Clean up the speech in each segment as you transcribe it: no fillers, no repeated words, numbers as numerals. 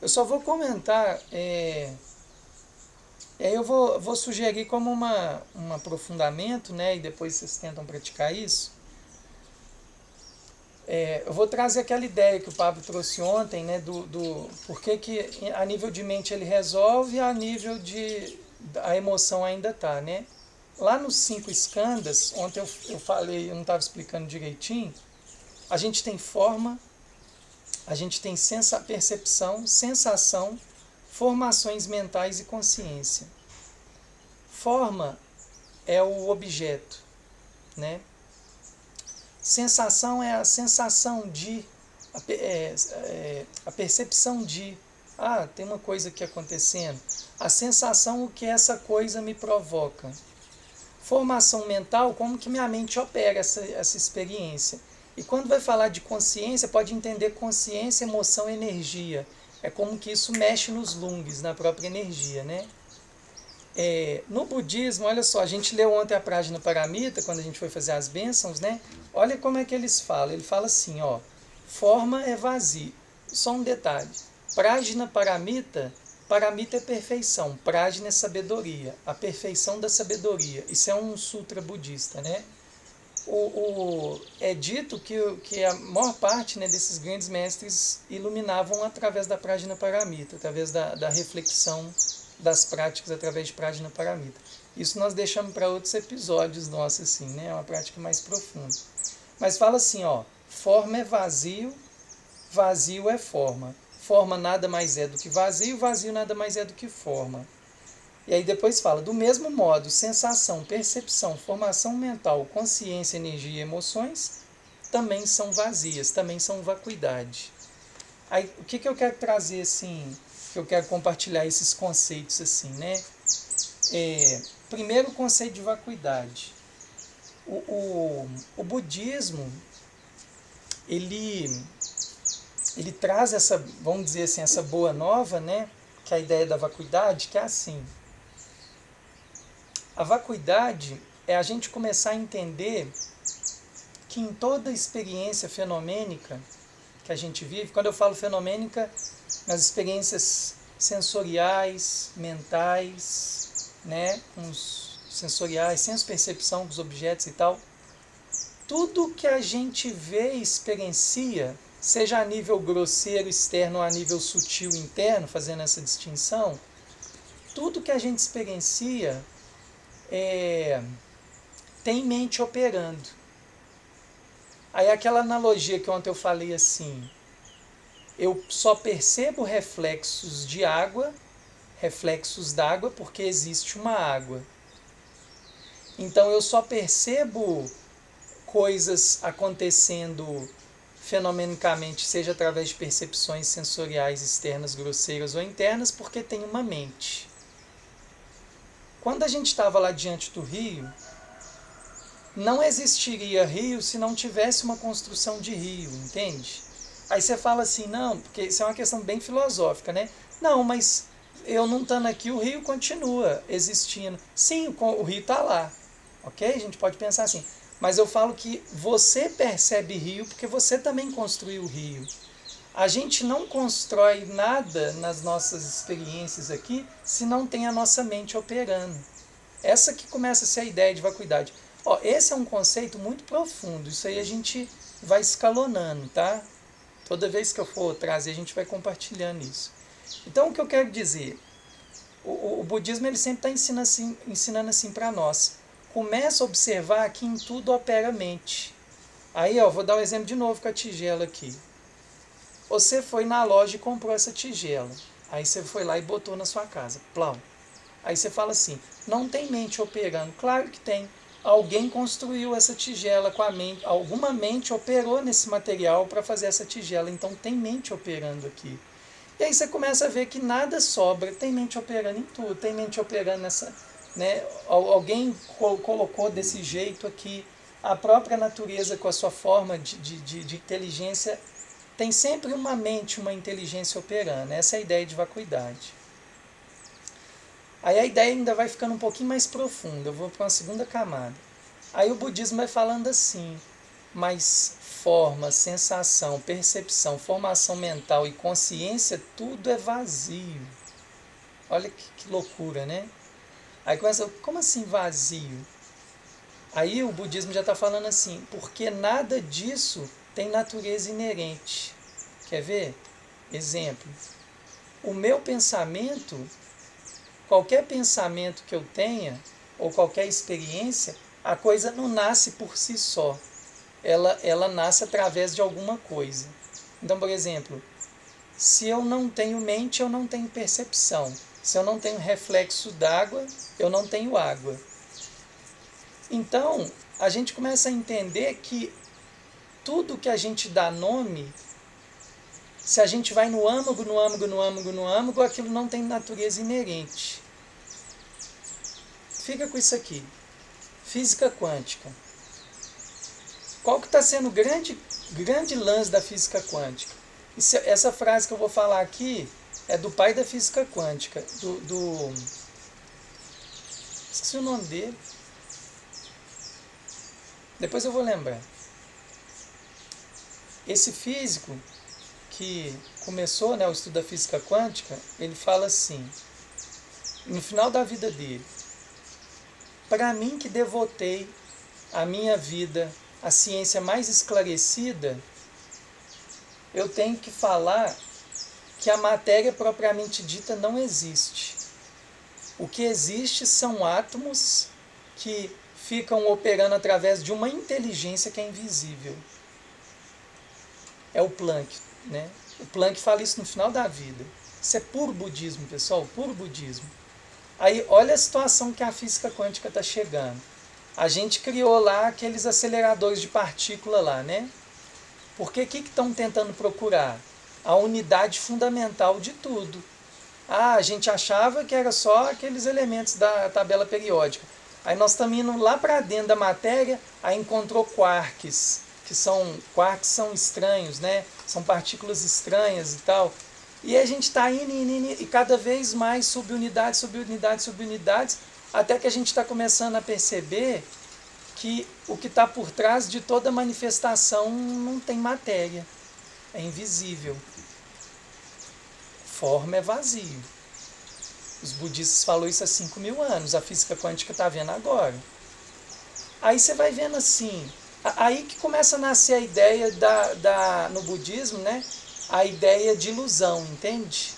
Eu só vou comentar, e aí eu vou sugerir como um aprofundamento, né, e depois vocês tentam praticar isso. Eu vou trazer aquela ideia que o Pablo trouxe ontem, né, do por que a nível de mente ele resolve e a nível de a emoção ainda tá, né? Lá nos 5 skandhas, ontem eu falei, eu não estava explicando direitinho, a gente tem forma, a gente tem percepção, sensação, formações mentais e consciência. Forma é o objeto, né? Sensação é a sensação de, a percepção de, tem uma coisa aqui acontecendo. A sensação, o que essa coisa me provoca. Formação mental, como que minha mente opera essa experiência. E quando vai falar de consciência, pode entender consciência, emoção, energia. É como que isso mexe nos lungs, na própria energia, né? No budismo, olha só, a gente leu ontem a Prajna Paramita, quando a gente foi fazer as bênçãos, né? Olha como é que eles falam. Ele fala assim, ó, forma é vazio. Só um detalhe. Prajna Paramita, Paramita é perfeição, Prajna é sabedoria, a perfeição da sabedoria. Isso é um sutra budista, né? É dito que a maior parte, né, desses grandes mestres iluminavam através da Prajna Paramita, através da reflexão das práticas através de Prajna Paramita. Isso nós deixamos para outros episódios nossos, assim, né? É uma prática mais profunda. Mas fala assim, ó, forma é vazio, vazio é forma. Forma nada mais é do que vazio, vazio nada mais é do que forma. E aí depois fala, do mesmo modo, sensação, percepção, formação mental, consciência, energia e emoções também são vazias, também são vacuidade. Aí o que eu quero trazer assim, que eu quero compartilhar esses conceitos assim, né? Primeiro o conceito de vacuidade. O budismo, ele traz essa, vamos dizer assim, essa boa nova, né? Que é a ideia da vacuidade, que é assim. A vacuidade é a gente começar a entender que em toda experiência fenomênica que a gente vive, quando eu falo fenomênica, nas experiências sensoriais, mentais, né, com os sensoriais, senso-percepção dos objetos e tal, tudo que a gente vê e experiencia, seja a nível grosseiro externo ou a nível sutil interno, fazendo essa distinção, tudo que a gente experiencia tem mente operando. Aí aquela analogia que ontem eu falei assim, eu só percebo reflexos de água, reflexos d'água, porque existe uma água. Então eu só percebo coisas acontecendo fenomenicamente, seja através de percepções sensoriais externas, grosseiras ou internas, porque tem uma mente. Quando a gente estava lá diante do rio, não existiria rio se não tivesse uma construção de rio, entende? Aí você fala assim, não, porque isso é uma questão bem filosófica, né? Não, mas eu não estando aqui, o rio continua existindo. Sim, o rio está lá, ok? A gente pode pensar assim. Mas eu falo que você percebe rio porque você também construiu o rio. A gente não constrói nada nas nossas experiências aqui se não tem a nossa mente operando. Essa que começa a ser a ideia de vacuidade. Ó, esse é um conceito muito profundo. Isso aí a gente vai escalonando, tá? Toda vez que eu for trazer, a gente vai compartilhando isso. Então, o que eu quero dizer? O budismo ele sempre está ensinando assim para nós. Começa a observar que em tudo opera a mente. Aí, ó, vou dar um exemplo de novo com a tigela aqui. Você foi na loja e comprou essa tigela. Aí você foi lá e botou na sua casa. Plão. Aí você fala assim, não tem mente operando. Claro que tem. Alguém construiu essa tigela com a mente, alguma mente operou nesse material para fazer essa tigela, então tem mente operando aqui. E aí você começa a ver que nada sobra, tem mente operando em tudo, tem mente operando nessa, né? Alguém colocou desse jeito aqui, a própria natureza com a sua forma de inteligência, tem sempre uma mente, uma inteligência operando. Essa é a ideia de vacuidade. Aí a ideia ainda vai ficando um pouquinho mais profunda, eu vou para uma segunda camada. Aí o budismo vai falando assim, mas forma, sensação, percepção, formação mental e consciência, tudo é vazio. Olha que loucura, né? Aí começa, como assim vazio? Aí o budismo já está falando assim, porque nada disso tem natureza inerente. Quer ver? Exemplo. O meu pensamento, qualquer pensamento que eu tenha, ou qualquer experiência, a coisa não nasce por si só. Ela nasce através de alguma coisa. Então, por exemplo, se eu não tenho mente, eu não tenho percepção. Se eu não tenho reflexo d'água, eu não tenho água. Então, a gente começa a entender que tudo que a gente dá nome, se a gente vai no âmago, no âmago, no âmago, no âmago, aquilo não tem natureza inerente. Fica com isso aqui. Física quântica. Qual que está sendo o grande lance da física quântica? Essa frase que eu vou falar aqui é do pai da física quântica, esqueci o nome dele. Depois eu vou lembrar. Esse físico que começou, né, o estudo da física quântica, ele fala assim, no final da vida dele: para mim que devotei a minha vida à ciência mais esclarecida, eu tenho que falar que a matéria propriamente dita não existe. O que existe são átomos que ficam operando através de uma inteligência que é invisível. É o Planck, né? O Planck fala isso no final da vida. Isso é puro budismo, pessoal, puro budismo. Aí, olha a situação que a física quântica está chegando. A gente criou lá aqueles aceleradores de partícula lá, né? Porque o que estão tentando procurar? A unidade fundamental de tudo. A gente achava que era só aqueles elementos da tabela periódica. Aí nós estamos indo lá para dentro da matéria, aí encontrou quarks, quarks são estranhos, né? São partículas estranhas e tal. E a gente está indo, e cada vez mais subunidades, subunidades, subunidades, até que a gente está começando a perceber que o que está por trás de toda manifestação não tem matéria, é invisível. Forma é vazio. Os budistas falaram isso há 5.000 anos, a física quântica está vendo agora. Aí você vai vendo assim, aí que começa a nascer a ideia no budismo, né? A ideia de ilusão, entende?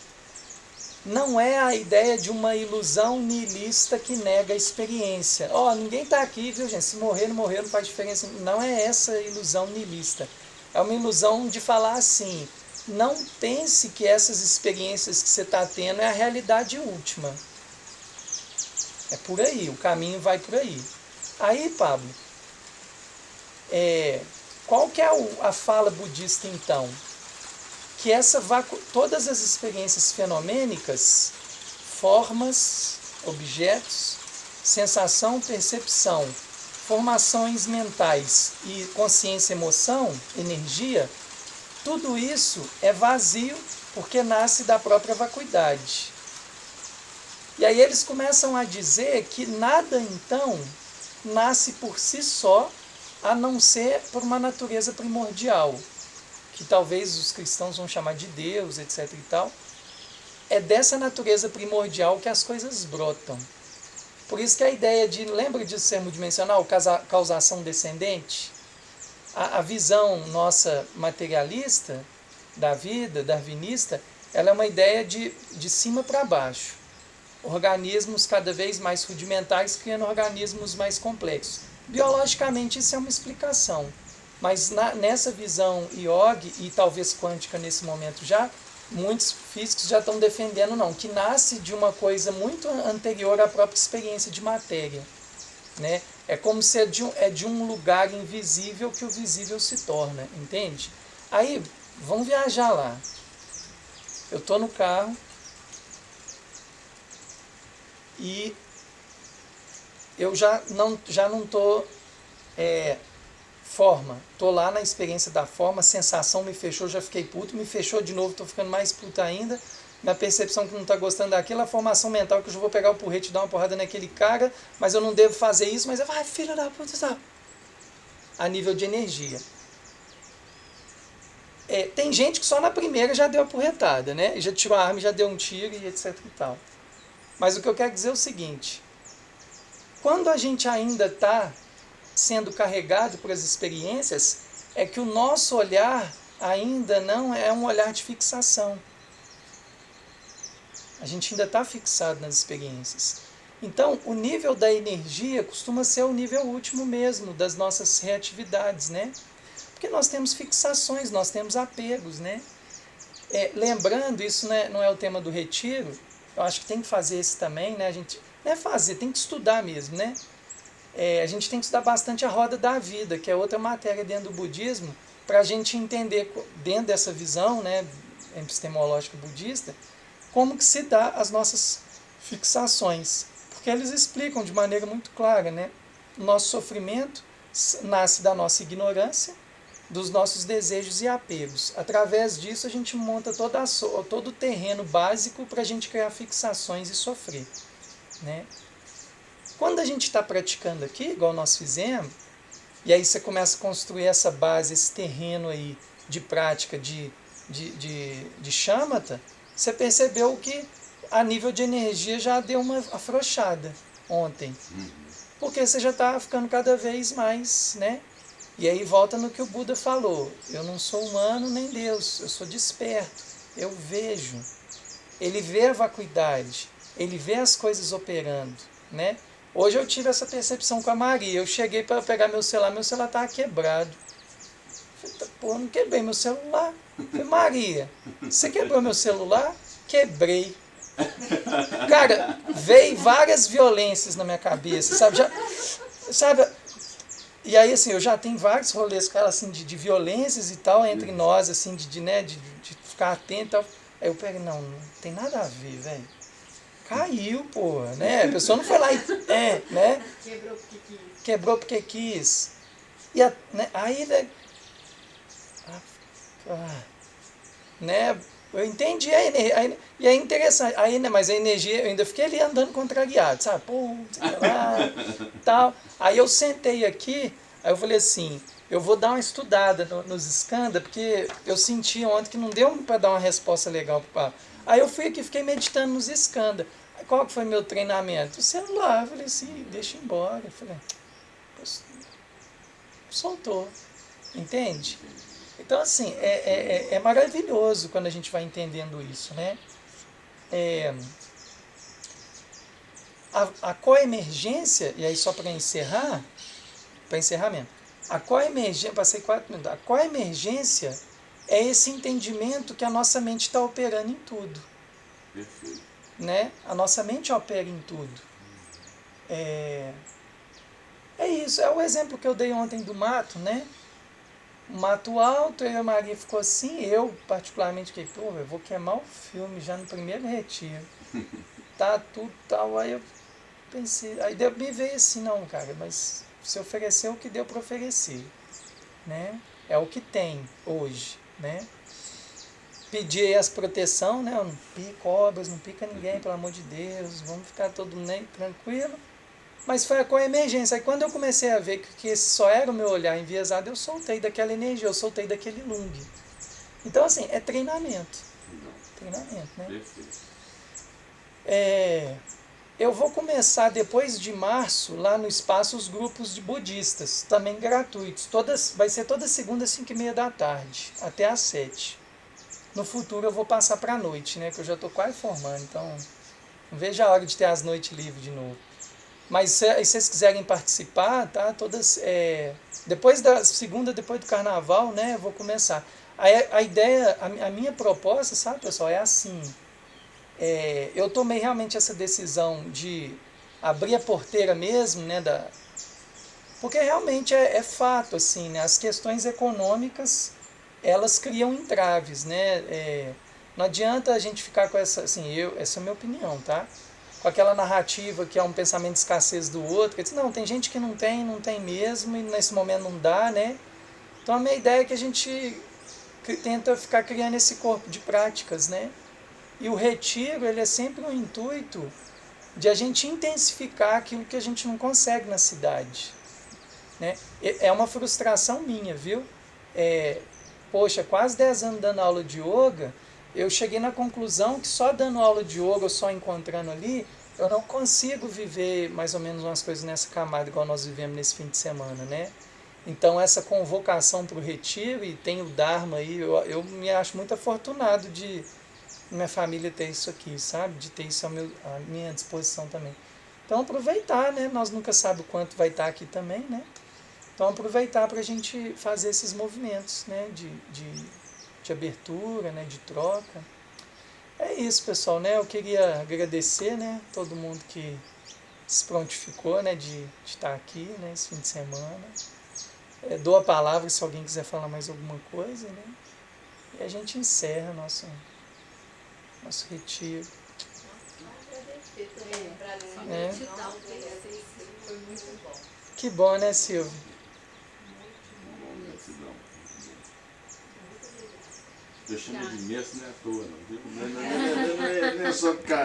Não é a ideia de uma ilusão nihilista que nega a experiência. Ninguém está aqui, viu, gente? Se morrer, não morrer, não faz diferença. Não é essa ilusão nihilista. É uma ilusão de falar assim, não pense que essas experiências que você está tendo é a realidade última. É por aí, o caminho vai por aí. Aí, Pablo, qual que é a fala budista então? Que todas as experiências fenomênicas, formas, objetos, sensação, percepção, formações mentais e consciência, emoção, energia, tudo isso é vazio porque nasce da própria vacuidade. E aí eles começam a dizer que nada então nasce por si só, a não ser por uma natureza primordial, que talvez os cristãos vão chamar de Deus, etc. e tal. É dessa natureza primordial que as coisas brotam. Por isso que a ideia lembra disso ser multidimensional, causação descendente? A visão nossa materialista da vida, darwinista, ela é uma ideia de cima para baixo. Organismos cada vez mais rudimentares criando organismos mais complexos. Biologicamente isso é uma explicação. Mas nessa visão yogi, e talvez quântica nesse momento já, muitos físicos já estão defendendo que nasce de uma coisa muito anterior à própria experiência de matéria. Né? É como se é de um lugar invisível que o visível se torna, entende? Aí, vamos viajar lá. Eu estou no carro e eu já não estou... forma, tô lá na experiência da forma, a sensação me fechou, já fiquei puto, me fechou de novo, tô ficando mais puto ainda, minha percepção que não tá gostando daquilo, a formação mental que eu já vou pegar o porrete e dar uma porrada naquele cara, mas eu não devo fazer isso, mas eu, filho da puta, sabe? A nível de energia. tem gente que só na primeira já deu a porretada, né? Já tirou a arma, já deu um tiro e etc e tal. Mas o que eu quero dizer é o seguinte: quando a gente ainda está sendo carregado por as experiências, é que o nosso olhar ainda não é um olhar de fixação. A gente ainda está fixado nas experiências. Então, o nível da energia costuma ser o nível último mesmo das nossas reatividades, né? Porque nós temos fixações, nós temos apegos, né? Lembrando, isso não é o tema do retiro, eu acho que tem que fazer esse também, né? A gente, não é fazer, tem que estudar mesmo, né? A gente tem que estudar bastante a roda da vida, que é outra matéria dentro do budismo, para a gente entender, dentro dessa visão, né, epistemológica budista, como que se dá as nossas fixações. Porque eles explicam de maneira muito clara, né? O nosso sofrimento nasce da nossa ignorância, dos nossos desejos e apegos. Através disso a gente monta todo o terreno básico para a gente criar fixações e sofrer, né? Quando a gente está praticando aqui, igual nós fizemos, e aí você começa a construir essa base, esse terreno aí de prática de shamatha, você percebeu que a nível de energia já deu uma afrouxada ontem. Porque você já está ficando cada vez mais, né? E aí volta no que o Buda falou: eu não sou humano nem Deus, eu sou desperto, eu vejo. Ele vê a vacuidade, ele vê as coisas operando, né? Hoje eu tive essa percepção com a Maria. Eu cheguei para pegar meu celular estava quebrado. Eu falei, pô, não quebrei meu celular. Eu falei, Maria, você quebrou meu celular? Quebrei. Cara, veio várias violências na minha cabeça, sabe? E aí, assim, eu já tenho vários rolês com ela, assim, de violências e tal, entre nós, assim, de ficar atento e tal. Aí eu peguei, não tem nada a ver, velho. Caiu, pô, né? A pessoa não foi lá e... né? Quebrou porque quis. Quebrou porque quis. Né? Aí, né? Eu entendi a energia. E é interessante. Aí, né, mas a energia, eu ainda fiquei ali andando contrariado, sabe? Pô, sei lá, tal. Aí eu sentei aqui, aí eu falei assim, eu vou dar uma estudada nos skanda, porque eu senti ontem que não deu para dar uma resposta legal pro papo. Aí eu fui aqui, fiquei meditando nos skanda. Qual que foi meu treinamento? O celular. Eu falei assim, deixa embora. Eu falei, soltou. Entende? Então, assim, é maravilhoso quando a gente vai entendendo isso, né? A coemergência, e aí só para encerrar mesmo, a coemergência, passei 4 minutos, a coemergência é esse entendimento que a nossa mente está operando em tudo. Perfeito. Né? A nossa mente opera em tudo. É isso, é o exemplo que eu dei ontem do mato, né? O mato alto, eu e a Maria ficou assim, eu particularmente fiquei, pô, eu vou queimar o filme já no primeiro retiro. Tá tudo tal, aí eu pensei, aí me veio assim, não, cara, mas se ofereceu o que deu para oferecer, né? É o que tem hoje, né? Pedir aí as proteção, né? Não pica cobras, não pica ninguém, pelo amor de Deus, vamos ficar todo mundo tranquilo. Mas foi com a emergência. Aí quando eu comecei a ver que esse só era o meu olhar enviesado, eu soltei daquela energia, eu soltei daquele lung. Então, assim, é treinamento. Treinamento, né? Perfeito. Eu vou começar depois de março, lá no espaço, os grupos de budistas, também gratuitos. Vai ser toda segunda, às 5h30 da tarde, até às 7. No futuro eu vou passar para a noite, né? Que eu já estou quase formando, então não vejo a hora de ter as noites livres de novo. Mas se vocês quiserem participar, tá? Todas, depois da segunda, depois do carnaval, né? Eu vou começar. A ideia, a minha proposta, sabe, pessoal, é assim. Eu tomei realmente essa decisão de abrir a porteira mesmo, né? Porque realmente é fato, assim, né? As questões econômicas, elas criam entraves, né? Não adianta a gente ficar com essa, assim, essa é a minha opinião, tá? Com aquela narrativa que é um pensamento de escassez do outro, que diz, não, tem gente que não tem mesmo, e nesse momento não dá, né? Então a minha ideia é que a gente tenta ficar criando esse corpo de práticas, né? E o retiro, ele é sempre um intuito de a gente intensificar aquilo que a gente não consegue na cidade, né? É uma frustração minha, viu? poxa, quase 10 anos dando aula de yoga, eu cheguei na conclusão que só dando aula de yoga, ou só encontrando ali, eu não consigo viver mais ou menos umas coisas nessa camada igual nós vivemos nesse fim de semana, né? Então essa convocação para o retiro, e tem o Dharma aí, eu me acho muito afortunado de minha família ter isso aqui, sabe? De ter isso à minha disposição também. Então aproveitar, né? Nós nunca sabemos o quanto vai estar aqui também, né? Então aproveitar para a gente fazer esses movimentos, né? De abertura, né? De troca. É isso, pessoal, né? Eu queria agradecer, né? Todo mundo que se prontificou, né? De estar aqui, né? Esse fim de semana. Dou a palavra se alguém quiser falar mais alguma coisa, né? E a gente encerra nosso retiro. Agradecer também, É. gratidão por vocês, foi muito bom. Que bom, né, Silvio? Gratidão. Eu chamo de imenso, não é à toa, não. Não é só cara.